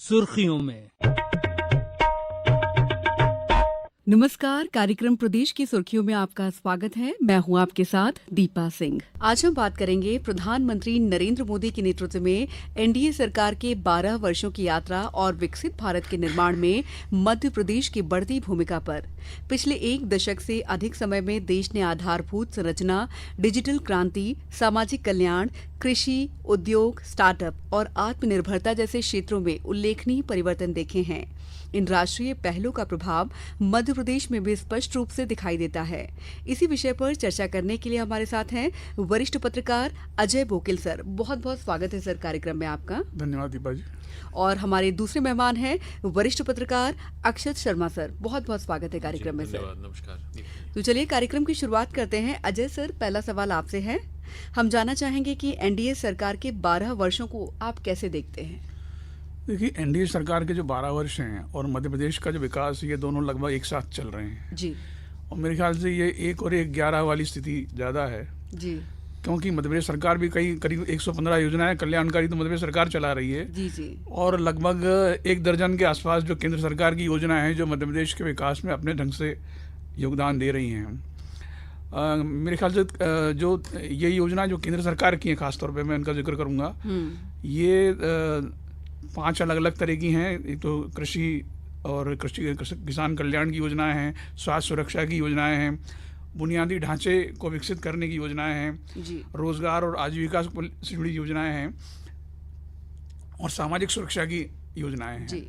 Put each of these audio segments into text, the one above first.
सुर्खियों में। नमस्कार, कार्यक्रम प्रदेश की सुर्खियों में आपका स्वागत है। मैं हूं आपके साथ दीपा सिंह। आज हम बात करेंगे प्रधानमंत्री नरेंद्र मोदी के नेतृत्व में एनडीए सरकार के 12 वर्षों की यात्रा और विकसित भारत के निर्माण में मध्य प्रदेश की बढ़ती भूमिका पर। पिछले एक दशक से अधिक समय में देश ने आधारभूत संरचना, डिजिटल क्रांति, सामाजिक कल्याण, कृषि, उद्योग, स्टार्टअप और आत्मनिर्भरता जैसे क्षेत्रों में उल्लेखनीय परिवर्तन देखे हैं। इन राष्ट्रीय पहलों का प्रभाव मध्य प्रदेश में भी स्पष्ट रूप से दिखाई देता है। इसी विषय पर चर्चा करने के लिए हमारे साथ हैं वरिष्ठ पत्रकार अजय बोकिल सर। बहुत बहुत स्वागत है सर कार्यक्रम में आपका। धन्यवाद दीपा जी। और हमारे दूसरे मेहमान हैं वरिष्ठ पत्रकार अक्षत शर्मा सर। बहुत बहुत स्वागत है कार्यक्रम में सर। नमस्कार। तो चलिए कार्यक्रम की शुरुआत करते हैं। अजय सर, पहला सवाल आपसे है। हम जानना चाहेंगे कि एनडीए सरकार के 12 वर्षों को आप कैसे देखते हैं? देखिए, एनडीए सरकार के जो 12 वर्ष हैं और मध्य प्रदेश का जो विकास, ये दोनों लगभग एक साथ चल रहे हैं जी। और मेरे ख्याल से ये 1 और 11 वाली स्थिति ज़्यादा है जी। क्योंकि मध्य प्रदेश सरकार भी करीब 115 योजनाएं कल्याणकारी तो मध्य प्रदेश सरकार चला रही है। जी जी। और लगभग 1 दर्जन के आसपास जो केंद्र सरकार की योजनाएं हैं जो मध्य प्रदेश के विकास में अपने ढंग से योगदान दे रही हैं। मेरे ख्याल से जो ये योजना जो केंद्र सरकार की हैं, खासतौर पे मैं इनका जिक्र करूँगा, ये 5 अलग अलग तरह की हैं। एक तो कृषि और किसान कल्याण की योजनाएं हैं, स्वास्थ्य सुरक्षा की योजनाएं हैं, बुनियादी ढांचे को विकसित करने की योजनाएं हैं, रोजगार और आजीविका से जुड़ी योजनाएं हैं और सामाजिक सुरक्षा की योजनाएं हैं।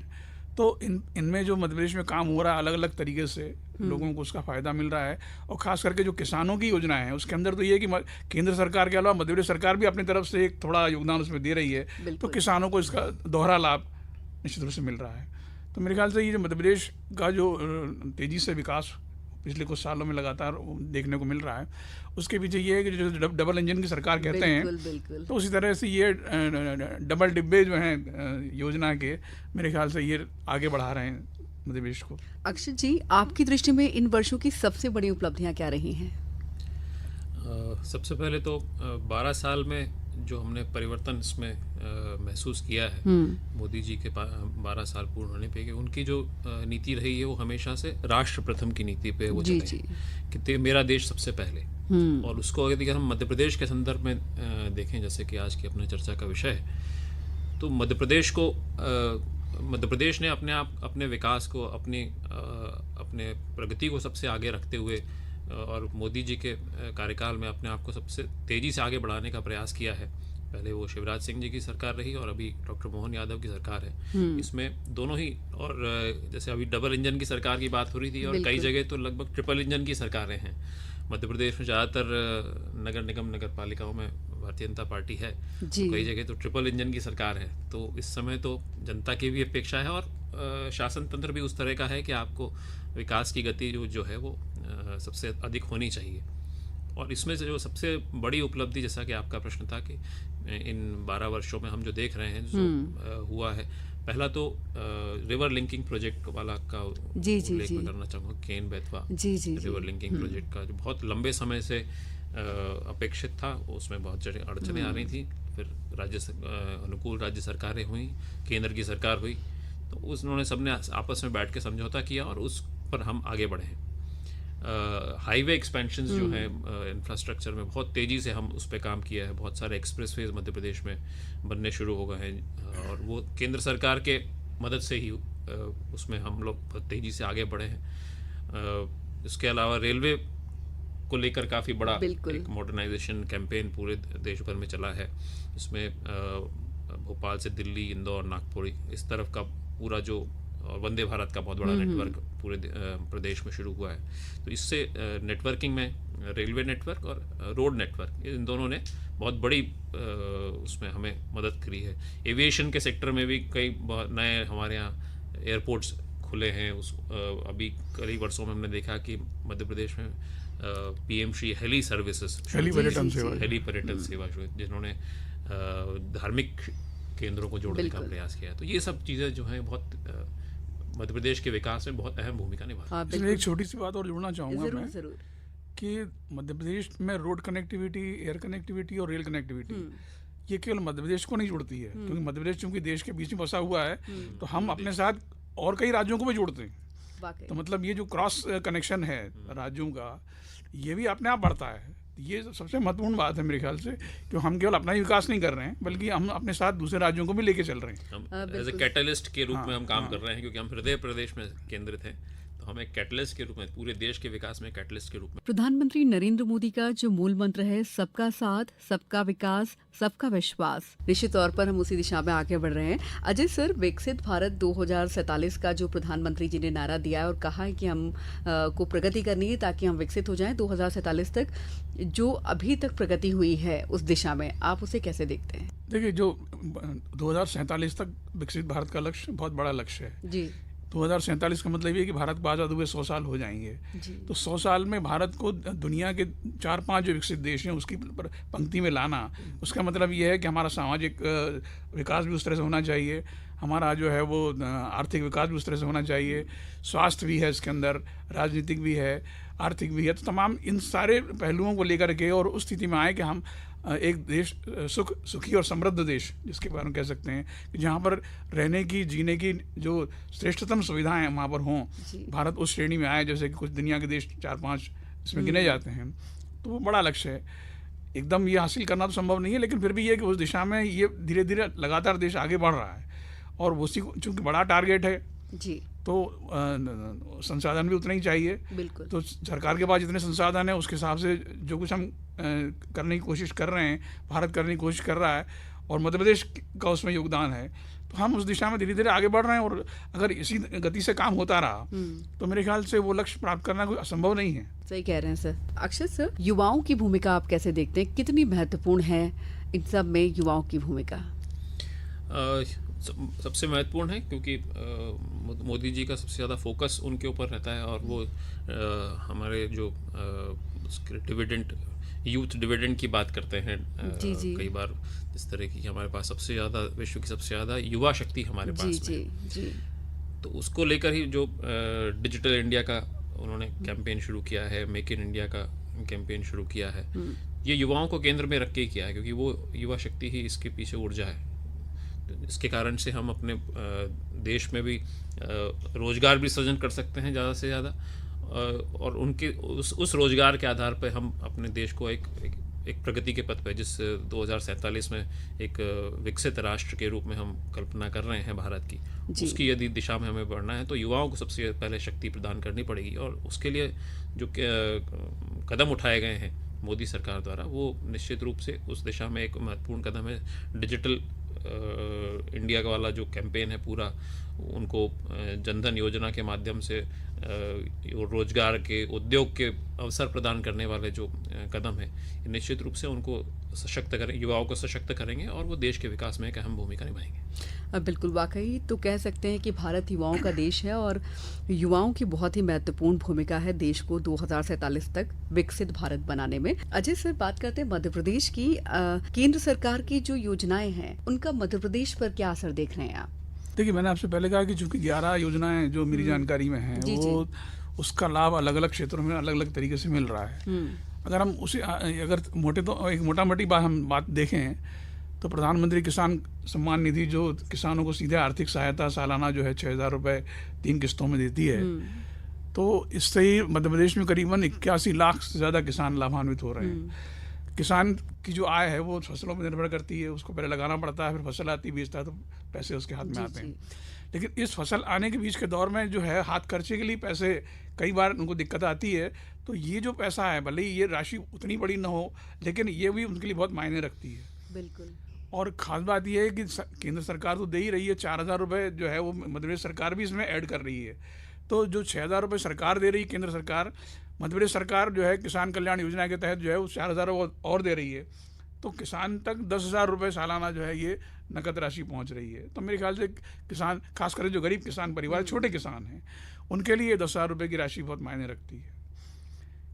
तो इनमें जो मध्य प्रदेश में काम हो रहा है अलग अलग तरीके से लोगों को उसका फ़ायदा मिल रहा है। और ख़ास करके जो किसानों की योजनाएं हैं उसके अंदर तो ये है कि केंद्र सरकार के अलावा मध्य प्रदेश सरकार भी अपनी तरफ से एक थोड़ा योगदान उसमें दे रही है, तो किसानों को इसका दोहरा लाभ निश्चित रूप से मिल रहा है। तो मेरे ख्याल से ये जो मध्य प्रदेश का जो तेज़ी से विकास पिछले कुछ सालों में लगातार देखने को मिल रहा है, उसके पीछे ये है कि जो डबल इंजन की सरकार कहते हैं, तो उसी तरह से ये डबल डिब्बे जो हैं योजना के, मेरे ख्याल से ये आगे बढ़ा रहे हैं मध्य प्रदेश को। अक्षत जी, आपकी दृष्टि में इन वर्षों की सबसे बड़ी उपलब्धियां क्या रही हैं? सबसे पहले तो 12 साल में जो हमने परिवर्तन इसमें महसूस किया है, मोदी जी के 12 साल पूर्ण होने पे, कि उनकी जो नीति रही है वो हमेशा से राष्ट्र प्रथम की नीति पे वो चले हैं कि मेरा देश सबसे पहले। और उसको अगर हम मध्य प्रदेश के संदर्भ में देखें, जैसे कि आज की अपने चर्चा का विषय है, तो मध्य प्रदेश ने अपने विकास को, अपने प्रगति को सबसे आगे रखते हुए और मोदी जी के कार्यकाल में अपने आप को सबसे तेज़ी से आगे बढ़ाने का प्रयास किया है। पहले वो शिवराज सिंह जी की सरकार रही और अभी डॉक्टर मोहन यादव की सरकार है। इसमें दोनों ही, और जैसे अभी डबल इंजन की सरकार की बात हो रही थी और कई जगह तो लगभग ट्रिपल इंजन की सरकारें हैं। मध्य प्रदेश में ज़्यादातर नगर निगम, नगर पालिकाओं में भारतीय जनता पार्टी है, तो कई जगह तो ट्रिपल इंजन की सरकार है। तो इस समय तो जनता की भी अपेक्षा है और शासन तंत्र भी उस तरह का है कि आपको विकास की गति जो है वो सबसे अधिक होनी चाहिए। और इसमें से जो सबसे बड़ी उपलब्धि, जैसा कि आपका प्रश्न था कि इन 12 वर्षों में हम जो देख रहे हैं जो हुआ है, पहला तो रिवर लिंकिंग प्रोजेक्ट वाला का उल्लेख मैं करना चाहूँगा। Ken Betwa river linking project का जो बहुत लंबे समय से अपेक्षित था, उसमें बहुत अड़चनें आ रही थी। फिर अनुकूल राज्य सरकारें हुई, केंद्र की सरकार हुई, तो उन्होंने सबने आपस में बैठ के समझौता किया और उस पर हम आगे बढ़े हैं। हाईवे एक्सपेंशंस जो हैं इंफ्रास्ट्रक्चर में, बहुत तेज़ी से हम उस पर काम किया है। बहुत सारे एक्सप्रेसवेज मध्य प्रदेश में बनने शुरू हो गए हैं और वो केंद्र सरकार के मदद से ही उसमें हम लोग बहुत तेज़ी से आगे बढ़े हैं। इसके अलावा रेलवे को लेकर काफ़ी बड़ा एक मॉडर्नाइजेशन कैंपेन पूरे देश भर में चला है। इसमें भोपाल से दिल्ली, इंदौर, नागपुर, इस तरफ का पूरा जो वंदे भारत का बहुत बड़ा नेटवर्क पूरे प्रदेश में शुरू हुआ है। तो इससे नेटवर्किंग में रेलवे नेटवर्क और रोड नेटवर्क, इन दोनों ने बहुत बड़ी उसमें हमें मदद करी है। एविएशन के सेक्टर में भी कई नए हमारे यहाँ एयरपोर्ट्स खुले हैं। अभी कई वर्षों में हमने देखा कि मध्य प्रदेश में PM Shri heli services, heli पर्यटन सेवा, जिन्होंने धार्मिक केंद्रों को जोड़ने का प्रयास किया। तो ये सब चीज़ें जो हैं बहुत मध्य प्रदेश के विकास में बहुत अहम भूमिका निभाती है। एक छोटी सी बात और जोड़ना चाहूँगा मैं कि मध्य प्रदेश में रोड कनेक्टिविटी, एयर कनेक्टिविटी और रेल कनेक्टिविटी, ये केवल मध्य प्रदेश को नहीं जोड़ती है, क्योंकि मध्य प्रदेश चूंकि देश के बीच में बसा हुआ है, तो हम अपने साथ और कई राज्यों को भी जोड़ते हैं। वाकई तो मतलब ये जो क्रॉस कनेक्शन है राज्यों का, ये भी अपने आप बढ़ता है। ये सबसे महत्वपूर्ण बात है मेरे ख्याल से, कि हम केवल अपना ही विकास नहीं कर रहे हैं, बल्कि हम अपने साथ दूसरे राज्यों को भी लेके चल रहे हैं। हम एज ए कैटलिस्ट के रूप में हम काम कर रहे हैं, क्योंकि हम हृदय प्रदेश में केंद्रित हैं, तो हम एक कैटलिस्ट के रूप में पूरे देश के विकास में कैटलिस्ट के रूप में। प्रधानमंत्री नरेंद्र मोदी का जो मूल मंत्र है, सबका साथ, सबका विकास, सबका विश्वास, निश्चित तौर पर हम उसी दिशा में आगे बढ़ रहे हैं। अजय सर, विकसित भारत 2047 का जो प्रधानमंत्री जी ने नारा दिया है और कहा है कि हम को प्रगति करनी है ताकि हम विकसित हो जाएं 2047 तक, जो अभी तक प्रगति हुई है उस दिशा में, आप उसे कैसे देखते हैं? देखिए, जो 2047 तक विकसित भारत का लक्ष्य बहुत बड़ा लक्ष्य है जी। 2047 का मतलब ये है कि भारत को आज़ाद हुए 100 साल हो जाएंगे। तो 100 साल में भारत को दुनिया के 4-5 जो विकसित देश हैं उसकी पंक्ति में लाना, उसका मतलब ये है कि हमारा सामाजिक विकास भी उस तरह से होना चाहिए, हमारा जो है वो आर्थिक विकास भी उस तरह से होना चाहिए, स्वास्थ्य भी है इसके अंदर, राजनीतिक भी है, आर्थिक भी है। तो तमाम इन सारे पहलुओं को लेकर के और उस स्थिति में आए कि हम एक देश सुखी और समृद्ध देश, जिसके बारे में कह सकते हैं कि जहाँ पर रहने की, जीने की जो श्रेष्ठतम सुविधाएं वहाँ पर हों, भारत उस श्रेणी में आए जैसे कि कुछ दुनिया के देश 4-5 इसमें गिने जाते हैं। तो वो बड़ा लक्ष्य है। एकदम ये हासिल करना तो संभव नहीं है, लेकिन फिर भी ये कि उस दिशा में ये धीरे धीरे लगातार देश आगे बढ़ रहा है, और उसी को चूँकि बड़ा टारगेट है जी, तो संसाधन भी उतने ही चाहिए। बिल्कुल। तो सरकार के पास जितने संसाधन है उसके हिसाब से जो कुछ हम करने की कोशिश कर रहे हैं, भारत करने की कोशिश कर रहा है, और मध्य प्रदेश का उसमें योगदान है, तो हम उस दिशा में धीरे धीरे आगे बढ़ रहे हैं। और अगर इसी गति से काम होता रहा तो मेरे ख्याल से वो लक्ष्य प्राप्त करना कोई असंभव नहीं है। सही कह रहे हैं सर। अक्षय सर, युवाओं की भूमिका आप कैसे देखते हैं? कितनी महत्वपूर्ण है इन सब में युवाओं की भूमिका? सबसे महत्वपूर्ण है, क्योंकि मोदी जी का सबसे ज़्यादा फोकस उनके ऊपर रहता है, और वो हमारे जो डिविडेंड, यूथ डिविडेंड की बात करते हैं जी। कई बार, इस तरह की हमारे पास सबसे ज़्यादा, विश्व की सबसे ज़्यादा युवा शक्ति हमारे पास में। जी। तो उसको लेकर ही जो डिजिटल इंडिया का उन्होंने कैंपेन शुरू किया है, मेक इन इंडिया का कैंपेन शुरू किया है, ये युवाओं को केंद्र में रख के ही किया है, क्योंकि वो युवा शक्ति ही इसके पीछे ऊर्जा है। तो इसके कारण से हम अपने देश में भी रोजगार भी सृजन कर सकते हैं ज़्यादा से ज़्यादा, और उनके उस रोजगार के आधार पर हम अपने देश को एक प्रगति के पथ पे, जिस 2047 में एक विकसित राष्ट्र के रूप में हम कल्पना कर रहे हैं भारत की, उसकी यदि दिशा में हमें बढ़ना है तो युवाओं को सबसे पहले शक्ति प्रदान करनी पड़ेगी। और उसके लिए जो कदम उठाए गए हैं मोदी सरकार द्वारा, वो निश्चित रूप से उस दिशा में एक महत्वपूर्ण कदम है। डिजिटल इंडिया वाला जो कैंपेन है पूरा, उनको जनधन योजना के माध्यम से रोजगार के, उद्योग के अवसर प्रदान करने वाले जो कदम है, निश्चित रूप से उनको सशक्त करें, युवाओं को सशक्त करेंगे, और वो देश के विकास में एक अहम भूमिका निभाएंगे। बिल्कुल, वाकई तो कह सकते हैं कि भारत युवाओं का देश है, और युवाओं की बहुत ही महत्वपूर्ण भूमिका है देश को 2047 तक विकसित भारत बनाने में। अजय सर, बात करते हैं मध्य प्रदेश की। केंद्र सरकार की जो योजनाएं हैं, उनका मध्य प्रदेश पर क्या असर देख रहे हैं आप? देखिए, मैंने आपसे पहले कहा कि चूंकि 11 योजनाएं जो मेरी जानकारी में हैं, वो उसका लाभ अलग अलग क्षेत्रों में अलग अलग तरीके से मिल रहा है। अगर हम उसे अगर एक मोटा मोटी बात देखें तो प्रधानमंत्री किसान सम्मान निधि जो किसानों को सीधे आर्थिक सहायता सालाना जो है 6,000 रुपये 3 किस्तों में देती है, तो इससे ही मध्य प्रदेश में करीबन 81 लाख से ज़्यादा किसान लाभान्वित हो रहे हैं। किसान की जो आय है वो फसलों पर निर्भर करती है, उसको पहले लगाना पड़ता है, फिर फसल आती है, बेचता है, तो पैसे उसके हाथ में आते हैं। लेकिन इस फसल आने के बीच के दौर में जो है हाथ खर्चे के लिए पैसे कई बार उनको दिक्कत आती है। तो ये जो पैसा है, भले ही ये राशि उतनी बड़ी ना हो, लेकिन ये भी उनके लिए बहुत मायने रखती है। बिल्कुल। और ख़ास बात यह है कि केंद्र सरकार तो दे ही रही है, 4,000 रुपये जो है वो मध्य प्रदेश सरकार भी इसमें ऐड कर रही है। तो जो 6,000 रुपये सरकार दे रही है केंद्र सरकार, मध्य प्रदेश सरकार जो है किसान कल्याण योजना के तहत जो है वो 4,000 और दे रही है। तो किसान तक 10,000 रुपये सालाना जो है ये नकद राशि पहुंच रही है। तो मेरे ख्याल से किसान, खासकर जो गरीब किसान परिवार, छोटे किसान हैं, उनके लिए 10,000 रुपये की राशि बहुत मायने रखती है।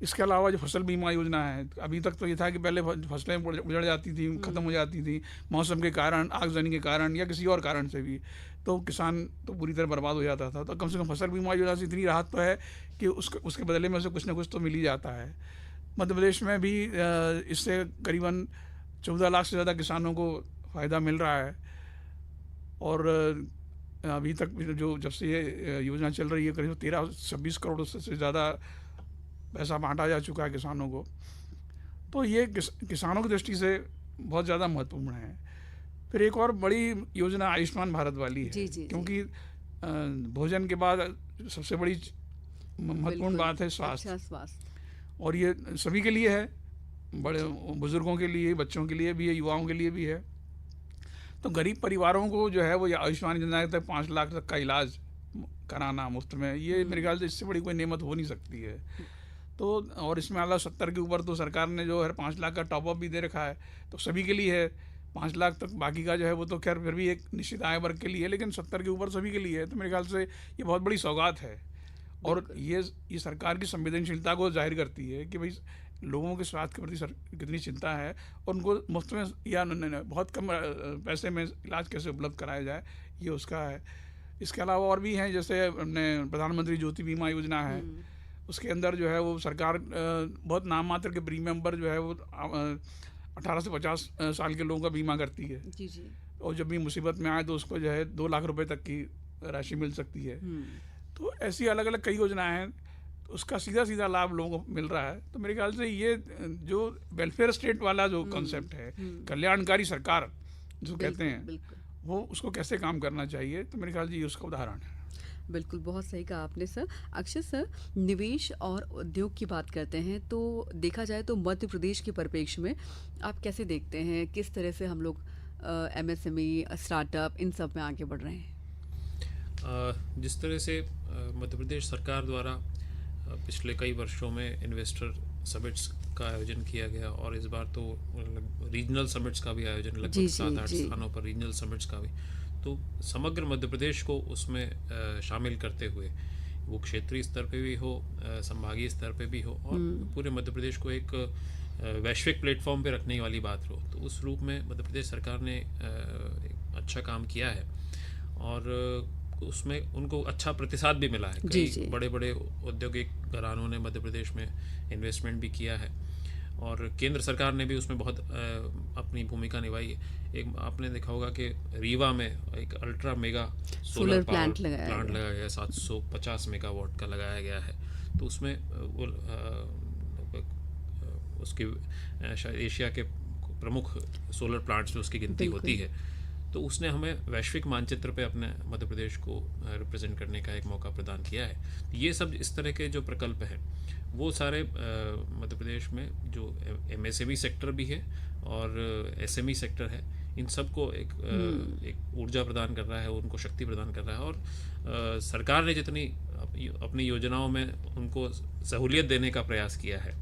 इसके अलावा जो फसल बीमा योजना है, अभी तक तो ये था कि पहले फसलें उजड़ जाती थी, ख़त्म हो जाती थी मौसम के कारण, आगजनी के कारण या किसी और कारण से भी, तो किसान तो पूरी तरह बर्बाद हो जाता था। तो कम से कम फसल बीमा योजना से इतनी राहत तो है कि उसके बदले में से कुछ ना कुछ तो मिल ही जाता है। मध्य प्रदेश में भी इससे करीबन 14 लाख से ज़्यादा किसानों को फ़ायदा मिल रहा है। और अभी तक जो जब से ये योजना चल रही है करीब 13-26 करोड़ से ज़्यादा पैसा बांटा जा चुका है किसानों को। तो ये किसानों की दृष्टि से बहुत ज़्यादा महत्वपूर्ण है। फिर एक और बड़ी योजना आयुष्मान भारत वाली है, क्योंकि भोजन के बाद सबसे बड़ी महत्वपूर्ण बात है स्वास्थ्य। और ये सभी के लिए है, बड़े बुजुर्गों के लिए, बच्चों के लिए भी है, युवाओं के लिए भी है। तो गरीब परिवारों को जो है वो आयुष्मान योजना तक 5 लाख तक का इलाज कराना मुफ्त में, ये मेरे ख्याल से इससे बड़ी कोई नेमत हो नहीं सकती है। तो और इसमें अलावा 70 के ऊपर तो सरकार ने जो है 5 लाख का टॉपअप भी दे रखा है, तो सभी के लिए है 5 लाख तक। बाकी का जो है वो तो खैर फिर भी एक निश्चित आय वर्ग के लिए है, लेकिन 70 के ऊपर सभी के लिए है। तो मेरे ख्याल से ये बहुत बड़ी सौगात है। और ये सरकार की संवेदनशीलता को जाहिर करती है कि भाई लोगों के स्वास्थ्य के प्रति कितनी चिंता है, और उनको मुफ्त में या बहुत कम पैसे में इलाज कैसे उपलब्ध कराया जाए, ये उसका है। इसके अलावा और भी हैं, जैसे हमने प्रधानमंत्री ज्योति बीमा योजना है, उसके अंदर जो है वो सरकार बहुत नाम मात्र के प्रीमियम पर जो है वो 18 से 50 साल के लोगों का बीमा करती है। जी। और जब भी मुसीबत में आए तो उसको जो है 2 लाख रुपए तक की राशि मिल सकती है। तो ऐसी अलग अलग कई योजनाएं हैं, तो उसका सीधा लाभ लोगों को मिल रहा है। तो मेरे ख्याल से ये जो वेलफेयर स्टेट वाला जो कॉन्सेप्ट है, कल्याणकारी सरकार जो कहते हैं, वो उसको कैसे काम करना चाहिए, तो मेरे ख्याल से ये उसका उदाहरण है। बिल्कुल, बहुत सही कहा आपने सर। अक्षय सर, निवेश और उद्योग की बात करते हैं तो देखा जाए तो मध्य प्रदेश के परिप्रेक्ष्य में आप कैसे देखते हैं, किस तरह से हम लोग एमएसएमई, स्टार्टअप, इन सब में आगे बढ़ रहे हैं? जिस तरह से मध्य प्रदेश सरकार द्वारा पिछले कई वर्षों में इन्वेस्टर समिट्स का आयोजन किया गया, और इस बार तो रीजनल समिट्स का भी आयोजन, लगभग 7-8 स्थानों पर रीजनल समिट्स का भी, तो समग्र मध्य प्रदेश को उसमें शामिल करते हुए, वो क्षेत्रीय स्तर पे भी हो, संभागीय स्तर पे भी हो, और पूरे मध्य प्रदेश को एक वैश्विक प्लेटफॉर्म पे रखने वाली बात हो, तो उस रूप में मध्य प्रदेश सरकार ने एक अच्छा काम किया है। और उसमें उनको अच्छा प्रतिसाद भी मिला है। कई बड़े बड़े औद्योगिक घरानों ने मध्य प्रदेश में इन्वेस्टमेंट भी किया है, और केंद्र सरकार ने भी उसमें बहुत अपनी भूमिका निभाई है। एक आपने देखा होगा कि रीवा में एक अल्ट्रा मेगा सोलर प्लांट लगाया गया, 750 मेगावाट का लगाया गया है। तो उसमें वो उसकी एशिया के प्रमुख सोलर प्लांट्स में उसकी गिनती होती है। तो उसने हमें वैश्विक मानचित्र पे अपने मध्य प्रदेश को रिप्रेजेंट करने का एक मौका प्रदान किया है। ये सब इस तरह के जो प्रकल्प हैं वो सारे मध्य प्रदेश में जो एमएसएमई सेक्टर भी है और एसएमई सेक्टर है, इन सबको एक ऊर्जा प्रदान कर रहा है, उनको शक्ति प्रदान कर रहा है। और सरकार ने जितनी अपनी योजनाओं में उनको सहूलियत देने का प्रयास किया है,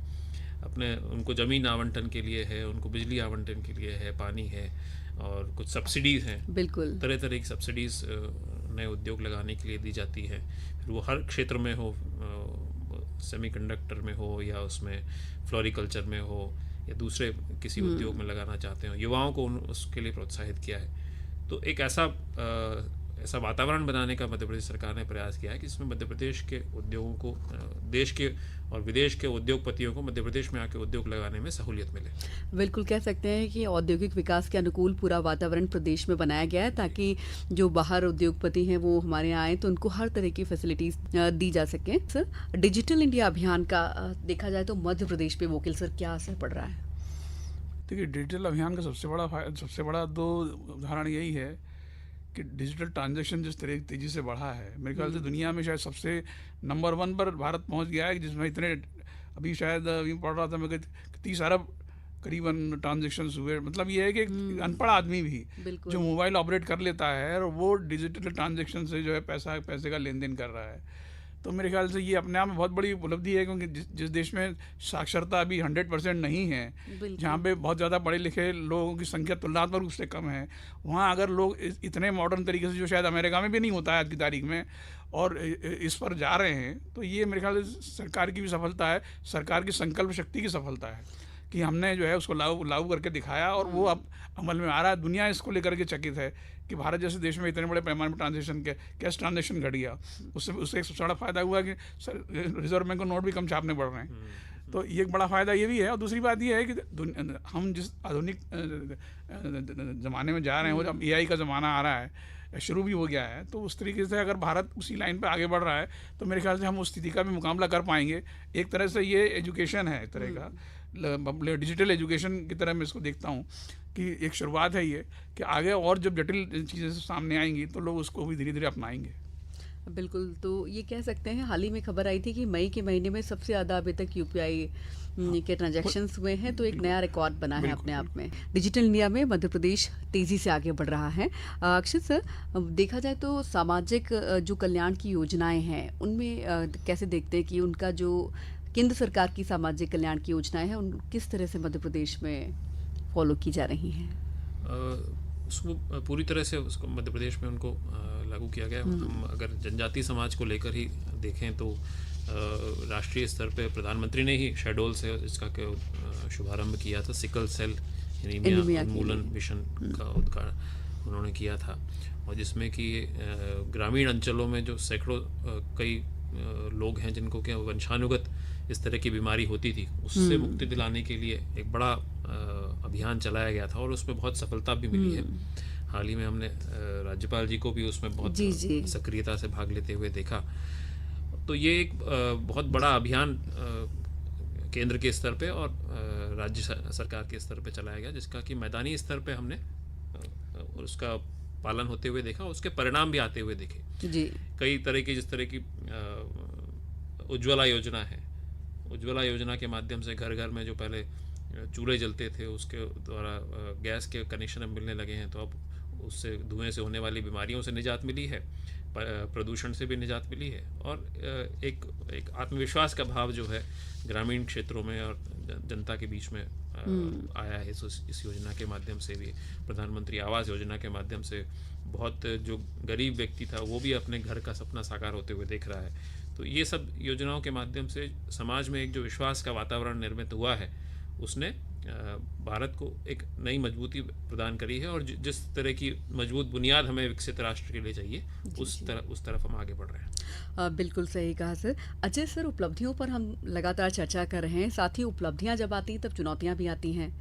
उनको ज़मीन आवंटन के लिए है, उनको बिजली आवंटन के लिए है, पानी है, और कुछ सब्सिडीज़ हैं, बिल्कुल तरह तरह की सब्सिडीज़ नए उद्योग लगाने के लिए दी जाती है। फिर वो हर क्षेत्र में हो, सेमीकंडक्टर में हो, या उसमें फ्लोरिकल्चर में हो, या दूसरे किसी उद्योग में लगाना चाहते हो, युवाओं को उसके लिए प्रोत्साहित किया है। तो एक ऐसा वातावरण बनाने का मध्य प्रदेश सरकार ने प्रयास किया है कि इसमें मध्य प्रदेश के उद्योगों को, देश के और विदेश के उद्योगपतियों को मध्य प्रदेश में आके उद्योग लगाने में सहूलियत मिले। बिल्कुल कह सकते हैं कि औद्योगिक विकास के अनुकूल पूरा वातावरण प्रदेश में बनाया गया है, ताकि जो बाहर उद्योगपति हैं वो हमारे यहाँ आए तो उनको हर तरह की फैसिलिटीज दी जा सके। सर, डिजिटल इंडिया अभियान का देखा जाए तो मध्य प्रदेश पे वोकल सर क्या असर पड़ रहा है? देखिए, डिजिटल अभियान का सबसे बड़ा दो उदाहरण यही है कि डिजिटल ट्रांजैक्शन जिस तरह तेज़ी से बढ़ा है, मेरे ख्याल से दुनिया में शायद सबसे नंबर 1 पर भारत पहुंच गया है, जिसमें इतने अभी शायद अभी पढ़ रहा था मैं 30 अरब करीबन ट्रांजैक्शंस हुए। मतलब ये है कि अनपढ़ आदमी भी जो मोबाइल ऑपरेट कर लेता है और वो डिजिटल ट्रांजैक्शन से जो है पैसे का लेन देन कर रहा है। तो मेरे ख्याल से ये अपने आप में बहुत बड़ी उपलब्धि है, क्योंकि जिस देश में साक्षरता अभी 100% नहीं है, जहाँ पे बहुत ज़्यादा पढ़े लिखे लोगों की संख्या तुलनात्मक रूप से कम है, वहाँ अगर लोग इतने मॉडर्न तरीके से, जो शायद अमेरिका में भी नहीं होता है आज की तारीख में, और इस पर जा रहे हैं, तो ये मेरे ख्याल से सरकार की भी सफलता है, सरकार की संकल्प शक्ति की सफलता है कि हमने जो है उसको लागू करके दिखाया, और वो अब अमल में आ रहा है। दुनिया इसको लेकर के चकित है कि भारत जैसे देश में इतने बड़े पैमाने पर कैश ट्रांजेक्शन घट गया। उससे एक सबसे बड़ा फायदा हुआ कि रिजर्व बैंक को नोट भी कम छापने पड़ रहे हैं। तो ये एक बड़ा फ़ायदा ये भी है। और दूसरी बात ये है कि हम जिस आधुनिक ज़माने में जा रहे हैं, वो जब AI का ज़माना आ रहा है, शुरू भी हो गया है, तो उस तरीके से अगर भारत उसी लाइन पे आगे बढ़ रहा है तो मेरे ख्याल से हम उस स्थिति का भी मुकाबला कर पाएंगे। एक तरह से ये एजुकेशन है, एक तरह का डिजिटल एजुकेशन की तरह मैं इसको देखता हूँ कि एक शुरुआत है ये, कि आगे और जब जटिल चीज़ें सामने आएंगी तो लोग उसको भी धीरे धीरे अपनाएंगे। बिल्कुल, तो ये कह सकते हैं हाल ही में खबर आई थी कि मई के महीने में सबसे ज़्यादा अभी तक यूपीआई के ट्रांजैक्शंस हुए हैं, तो एक नया रिकॉर्ड बना है अपने आप में। डिजिटल इंडिया में मध्य प्रदेश तेज़ी से आगे बढ़ रहा है। अक्षत सर, देखा जाए तो सामाजिक जो कल्याण की योजनाएं हैं उनमें कैसे देखते हैं कि उनका जो केंद्र सरकार की सामाजिक कल्याण की योजनाएं हैं उन किस तरह से मध्य प्रदेश में फॉलो की जा रही हैं? उसको पूरी तरह से उसको मध्य प्रदेश में उनको लागू किया गया। हम अगर जनजातीय समाज को लेकर ही देखें तो राष्ट्रीय स्तर पे प्रधानमंत्री ने ही शहडोल से इसका शुभारंभ किया था। सिकल सेल एनीमिया उन्मूलन मिशन का उद्घाटन उन्होंने किया था, और जिसमें कि ग्रामीण अंचलों में जो सैकड़ों कई लोग हैं जिनको क्या वंशानुगत इस तरह की बीमारी होती थी, उससे मुक्ति दिलाने के लिए एक बड़ा अभियान चलाया गया था और उसमें बहुत सफलता भी मिली है। हाल ही में हमने राज्यपाल जी को भी उसमें बहुत सक्रियता से भाग लेते हुए देखा। तो ये एक बहुत बड़ा अभियान केंद्र के स्तर पे और राज्य सरकार के स्तर पे चलाया गया, जिसका कि मैदानी स्तर पे हमने उसका पालन होते हुए देखा, उसके परिणाम भी आते हुए देखे जी। कई तरह की, जिस तरह की उज्ज्वला योजना है, उज्ज्वला योजना के माध्यम से घर घर में जो पहले चूल्हे जलते थे उसके द्वारा गैस के कनेक्शन अब मिलने लगे हैं, तो अब उससे धुएं से होने वाली बीमारियों से निजात मिली है, प्रदूषण से भी निजात मिली है, और एक आत्मविश्वास का भाव जो है ग्रामीण क्षेत्रों में और जनता के बीच में आया है। इस योजना के माध्यम से भी, प्रधानमंत्री आवास योजना के माध्यम से बहुत जो गरीब व्यक्ति था वो भी अपने घर का सपना साकार होते हुए देख रहा है। तो ये सब योजनाओं के माध्यम से समाज में एक जो विश्वास का वातावरण निर्मित हुआ है, उसने भारत को एक नई मजबूती प्रदान करी है, और जिस तरह की मजबूत बुनियाद हमें विकसित राष्ट्र के लिए चाहिए उस तरफ हम आगे बढ़ रहे हैं। बिल्कुल सही कहा सर। अजय सर, उपलब्धियों पर हम लगातार चर्चा कर रहे हैं, साथ ही उपलब्धियां जब आती हैं तब चुनौतियां भी आती हैं,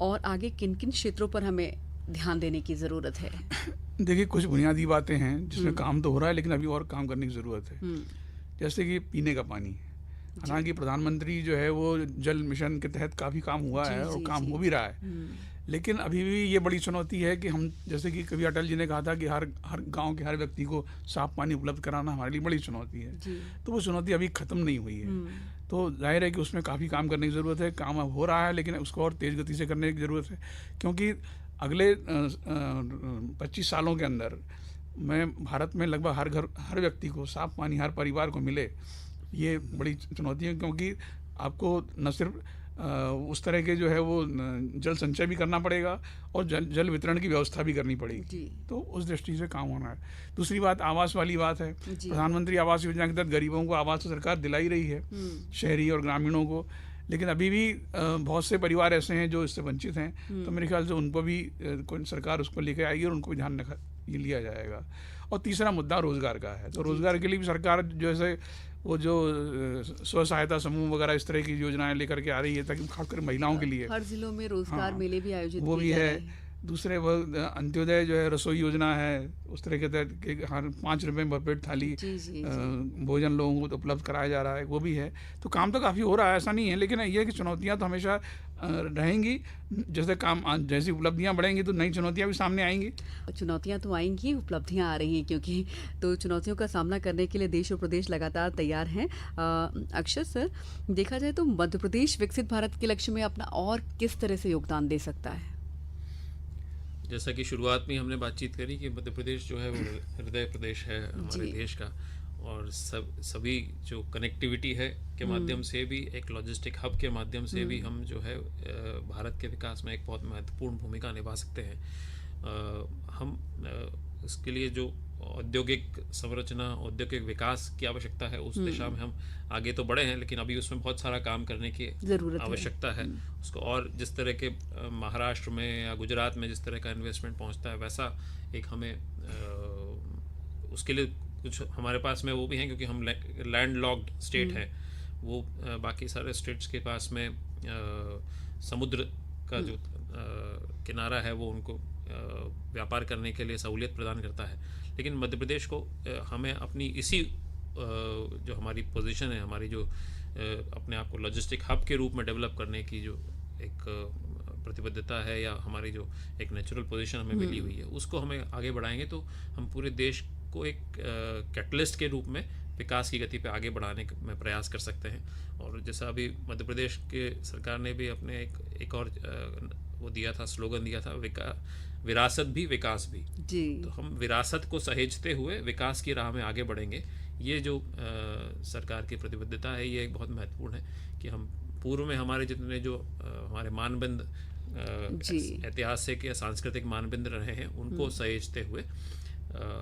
और आगे किन किन क्षेत्रों पर हमें ध्यान देने की ज़रूरत है? देखिए, कुछ बुनियादी बातें हैं जिसमें काम तो हो रहा है, लेकिन अभी और काम करने की ज़रूरत है। जैसे कि पीने का पानी, हालांकि प्रधानमंत्री जो है वो जल मिशन के तहत काफ़ी काम हुआ है और काम हो भी रहा है, लेकिन अभी भी ये बड़ी चुनौती है कि हम, जैसे कि कभी अटल जी ने कहा था कि हर गांव के हर व्यक्ति को साफ पानी उपलब्ध कराना हमारे लिए बड़ी चुनौती है, तो वो चुनौती अभी ख़त्म नहीं हुई है। तो जाहिर है कि उसमें काफ़ी काम करने की ज़रूरत है। काम अब हो रहा है, लेकिन उसको और तेज़ गति से करने की ज़रूरत है, क्योंकि अगले 25 सालों के अंदर में भारत में लगभग हर व्यक्ति को साफ पानी, हर परिवार को मिले, ये बड़ी चुनौती है। क्योंकि आपको न सिर्फ उस तरह के जो है वो जल संचय भी करना पड़ेगा और जल वितरण की व्यवस्था भी करनी पड़ेगी, तो उस दृष्टि से काम होना है। दूसरी बात आवास वाली बात है। प्रधानमंत्री आवास योजना के तहत गरीबों को आवास तो सरकार दिलाई रही है, शहरी और ग्रामीणों को, लेकिन अभी भी बहुत से परिवार ऐसे हैं जो इससे वंचित हैं। तो मेरे ख्याल से उनको भी सरकार उसको लेकर आएगी और उनको भी ध्यान ये लिया जाएगा। और तीसरा मुद्दा रोज़गार का है, तो रोज़गार के लिए भी सरकार जैसे वो जो स्व सहायता समूह वगैरह इस तरह की योजनाएं लेकर के आ रही है, ताकि खासकर महिलाओं के लिए हर जिलों में रोजगार मेले भी आयोजित वो भी है। दूसरे वो अंत्योदय जो है रसोई योजना है, उस तरह के तहत हर 5 रुपये में भरपेट थाली भोजन लोगों को तो उपलब्ध कराया जा रहा है, वो भी है। तो काम तो काफ़ी हो रहा है, ऐसा नहीं है, लेकिन ये है कि चुनौतियाँ तो हमेशा रहेंगी। जैसे जैसी उपलब्धियाँ बढ़ेंगी तो नई चुनौतियाँ भी सामने आएंगी। चुनौतियाँ तो आएंगी, उपलब्धियाँ आ रही हैं, क्योंकि तो चुनौतियों का सामना करने के लिए देश और प्रदेश लगातार तैयार हैं। अक्षत सर, देखा जाए तो मध्य प्रदेश विकसित भारत के लक्ष्य में अपना और किस तरह से योगदान दे सकता है? जैसा कि शुरुआत में हमने बातचीत करी कि मध्य प्रदेश जो है वो हृदय प्रदेश है हमारे देश का, और सभी जो कनेक्टिविटी है के माध्यम से भी, एक लॉजिस्टिक हब के माध्यम से भी हम जो है भारत के विकास में एक बहुत महत्वपूर्ण भूमिका निभा सकते हैं। हम इसके लिए जो औद्योगिक संरचना, औद्योगिक विकास की आवश्यकता है, उस दिशा में हम आगे तो बढ़े हैं, लेकिन अभी उसमें बहुत सारा काम करने की आवश्यकता है। उसको और जिस तरह के महाराष्ट्र में या गुजरात में जिस तरह का इन्वेस्टमेंट पहुंचता है, वैसा एक हमें उसके लिए कुछ हमारे पास में वो भी हैं, क्योंकि हम लैंड लॉक्ड स्टेट हैं, वो बाकी सारे स्टेट्स के पास में समुद्र का जो किनारा है वो उनको व्यापार करने के लिए सहूलियत प्रदान करता है। लेकिन मध्य प्रदेश को हमें अपनी इसी जो हमारी पोजीशन है, हमारी जो अपने आप को लॉजिस्टिक हब के रूप में डेवलप करने की जो एक प्रतिबद्धता है, या हमारी जो एक नेचुरल पोजीशन हमें मिली हुई है, उसको हमें आगे बढ़ाएंगे तो हम पूरे देश को एक कैटलिस्ट के रूप में विकास की गति पे आगे बढ़ाने में प्रयास कर सकते हैं। और जैसा अभी मध्य प्रदेश के सरकार ने भी अपने एक और वो दिया था, स्लोगन दिया था, विरासत भी विकास भी। जी। तो हम विरासत को सहेजते हुए विकास की राह में आगे बढ़ेंगे। ये जो सरकार की प्रतिबद्धता है, ये एक बहुत महत्वपूर्ण है कि हम पूर्व में हमारे जितने जो हमारे मानदंड ऐतिहासिक या सांस्कृतिक मानदंड रहे हैं, उनको सहेजते हुए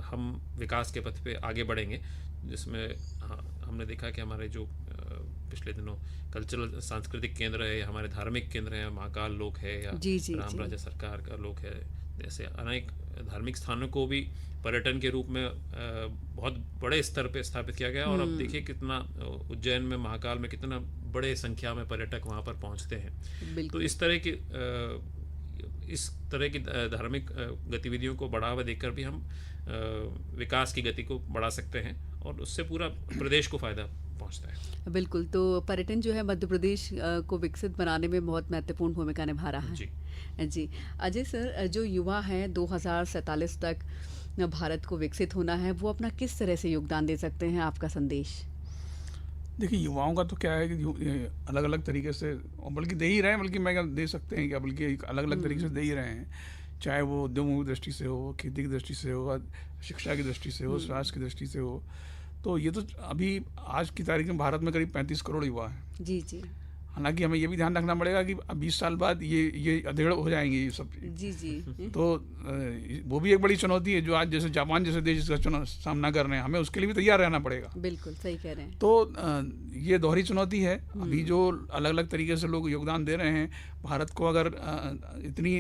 हम विकास के पथ पे आगे बढ़ेंगे। जिसमें हमने देखा कि हमारे जो पिछले दिनों कल्चरल सांस्कृतिक केंद्र है, या हमारे धार्मिक केंद्र हैं, महाकाल लोक है, या राम राजा सरकार का लोक है, जैसे अनेक धार्मिक स्थानों को भी पर्यटन के रूप में बहुत बड़े स्तर पे स्थापित किया गया। और अब देखिए कितना उज्जैन में, महाकाल में कितना बड़े संख्या में पर्यटक वहाँ पर पहुँचते हैं। तो इस तरह की धार्मिक गतिविधियों को बढ़ावा देकर भी हम विकास की गति को बढ़ा सकते हैं, और उससे पूरा प्रदेश को फ़ायदा पहुंचता है। बिल्कुल। तो पर्यटन जो है मध्य प्रदेश को विकसित बनाने में बहुत महत्वपूर्ण भूमिका निभा रहा है। जी। अजय सर, जो युवा हैं 2047 तक भारत को विकसित होना है, वो अपना किस तरह से योगदान दे सकते हैं? आपका संदेश। देखिए, युवाओं का तो क्या है कि अलग अलग तरीके से, और बल्कि दे ही रहे हैं, बल्कि मैं दे सकते हैं क्या, बल्कि अलग अलग तरीके से दे ही रहे हैं। चाहे वो उद्योगों की दृष्टि से हो, खेती की दृष्टि से हो, शिक्षा की दृष्टि से हो, स्वास्थ्य की दृष्टि से हो। तो ये तो अभी आज की तारीख में भारत में करीब 35 करोड़ युवा हैं। जी जी। हालांकि हमें ये भी ध्यान रखना पड़ेगा कि 20 साल बाद ये अधेड़ हो जाएंगे ये सब। जी जी। तो वो भी एक बड़ी चुनौती है जो आज जैसे जापान जैसे देश इसका सामना कर रहे हैं, हमें उसके लिए भी तैयार रहना पड़ेगा। बिल्कुल सही कह रहे हैं। तो ये दोहरी चुनौती है। अभी जो अलग अलग तरीके से लोग योगदान दे रहे हैं, भारत को अगर इतनी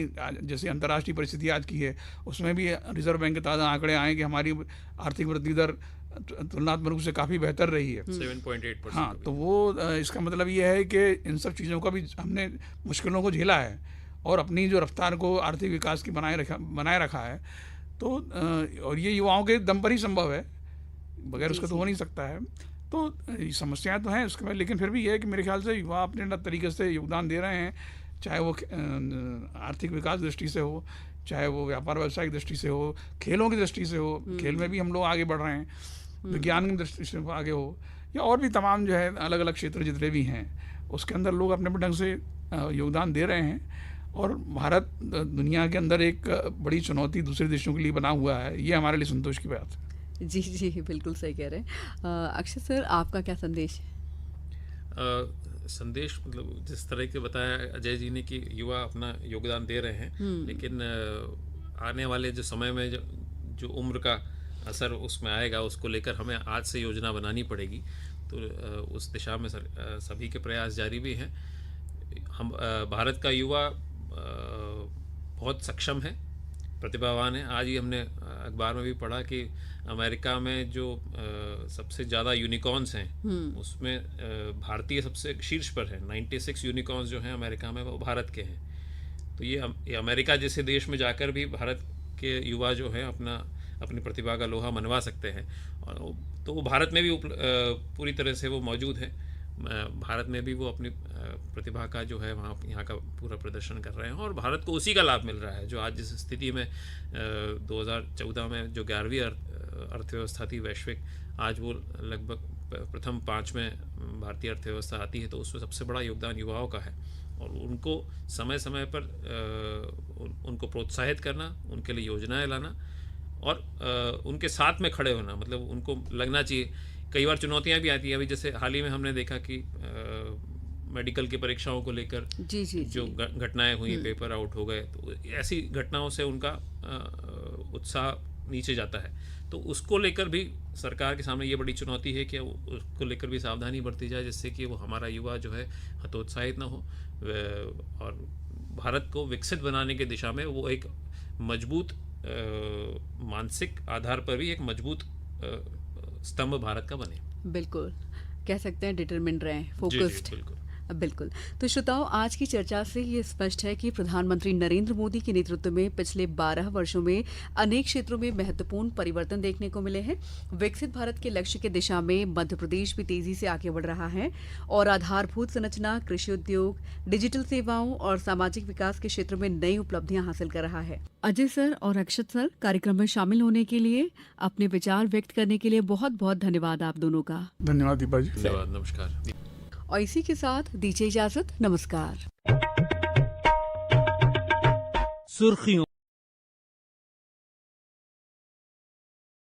जैसे अंतर्राष्ट्रीय परिस्थिति आज की है, उसमें भी रिजर्व बैंक के ताज़ा आंकड़े आए कि हमारी आर्थिक वृद्धि दर तुलनात्मक रूप से काफ़ी बेहतर रही है, 7.8%। हाँ, तो वो इसका मतलब ये है कि इन सब चीज़ों का भी हमने मुश्किलों को झेला है और अपनी जो रफ्तार को आर्थिक विकास की बनाए रखा है। तो और ये युवाओं के दम पर ही संभव है, बगैर उसके तो हो नहीं सकता है। तो समस्याएं तो हैं उसके में, लेकिन फिर भी ये है कि मेरे ख्याल से युवा अपने तरीके से योगदान दे रहे हैं, चाहे वो आर्थिक विकास दृष्टि से हो, चाहे वो व्यापार व्यवसाय की दृष्टि से हो, खेलों की दृष्टि से हो, खेल में भी हम लोग आगे बढ़ रहे हैं, विज्ञान की दृष्टि से आगे हो, या और भी तमाम जो है अलग अलग क्षेत्र जितने भी हैं उसके अंदर लोग अपने ढंग से योगदान दे रहे हैं। और भारत दुनिया के अंदर एक बड़ी चुनौती दूसरे देशों के लिए बना हुआ है, ये हमारे लिए संतोष की बात है। जी जी, बिल्कुल सही कह रहे हैं। अक्षय सर, आपका क्या संदेश है? संदेश मतलब जिस तरह के बताया अजय जी ने कि युवा अपना योगदान दे रहे हैं, लेकिन आने वाले जो समय में जो उम्र का असर उसमें आएगा, उसको लेकर हमें आज से योजना बनानी पड़ेगी। तो उस दिशा में सभी के प्रयास जारी भी हैं। हम भारत का युवा बहुत सक्षम है, प्रतिभावान है। आज ही हमने अखबार में भी पढ़ा कि अमेरिका में जो सबसे ज़्यादा यूनिकॉर्न्स हैं उसमें भारतीय सबसे शीर्ष पर है। 96 यूनिकॉर्न्स जो हैं अमेरिका में वो भारत के हैं। तो ये अमेरिका जैसे देश में जाकर भी भारत के युवा जो हैं अपनी प्रतिभा का लोहा मनवा सकते हैं। और तो वो भारत में भी पूरी तरह से वो मौजूद है। भारत में भी वो अपनी प्रतिभा का जो है यहाँ का पूरा प्रदर्शन कर रहे हैं, और भारत को उसी का लाभ मिल रहा है। जो आज जिस स्थिति में 2014 में जो 11वीं अर्थव्यवस्था थी वैश्विक, आज वो लगभग प्रथम 5 में भारतीय अर्थव्यवस्था आती है। तो उसमें सबसे बड़ा योगदान युवाओं का है, और उनको समय समय पर उनको प्रोत्साहित करना, उनके लिए योजनाएं लाना और उनके साथ में खड़े होना। मतलब उनको लगना चाहिए, कई बार चुनौतियां भी आती है। अभी जैसे हाल ही में हमने देखा कि मेडिकल की परीक्षाओं को लेकर जो घटनाएं हुई, पेपर आउट हो गए, तो ऐसी घटनाओं से उनका उत्साह नीचे जाता है। तो उसको लेकर भी सरकार के सामने ये बड़ी चुनौती है कि उसको लेकर भी सावधानी बरती जाए, जिससे कि वो हमारा युवा जो है हतोत्साहित ना हो, और भारत को विकसित बनाने की दिशा में वो एक मजबूत मानसिक आधार पर भी एक मजबूत स्तंभ भारत का बने। बिल्कुल। कह सकते हैं डिटरमिन्ड रहे, जी फोकस्ड। बिल्कुल। बिल्कुल। तो श्रोताओं, आज की चर्चा से ये स्पष्ट है कि प्रधानमंत्री नरेंद्र मोदी के नेतृत्व में पिछले 12 वर्षों में अनेक क्षेत्रों में महत्वपूर्ण परिवर्तन देखने को मिले हैं। विकसित भारत के लक्ष्य की दिशा में मध्य प्रदेश भी तेजी से आगे बढ़ रहा है और आधारभूत संरचना, कृषि उद्योग, डिजिटल सेवाओं और सामाजिक विकास के क्षेत्र में नई उपलब्धियां हासिल कर रहा है। अजय सर और अक्षत सर, कार्यक्रम में शामिल होने के लिए, अपने विचार व्यक्त करने के लिए बहुत बहुत धन्यवाद आप दोनों का। धन्यवाद दीपा जी। धन्यवाद, नमस्कार। और इसी के साथ दीजिए इजाजत। नमस्कार। सुर्खियों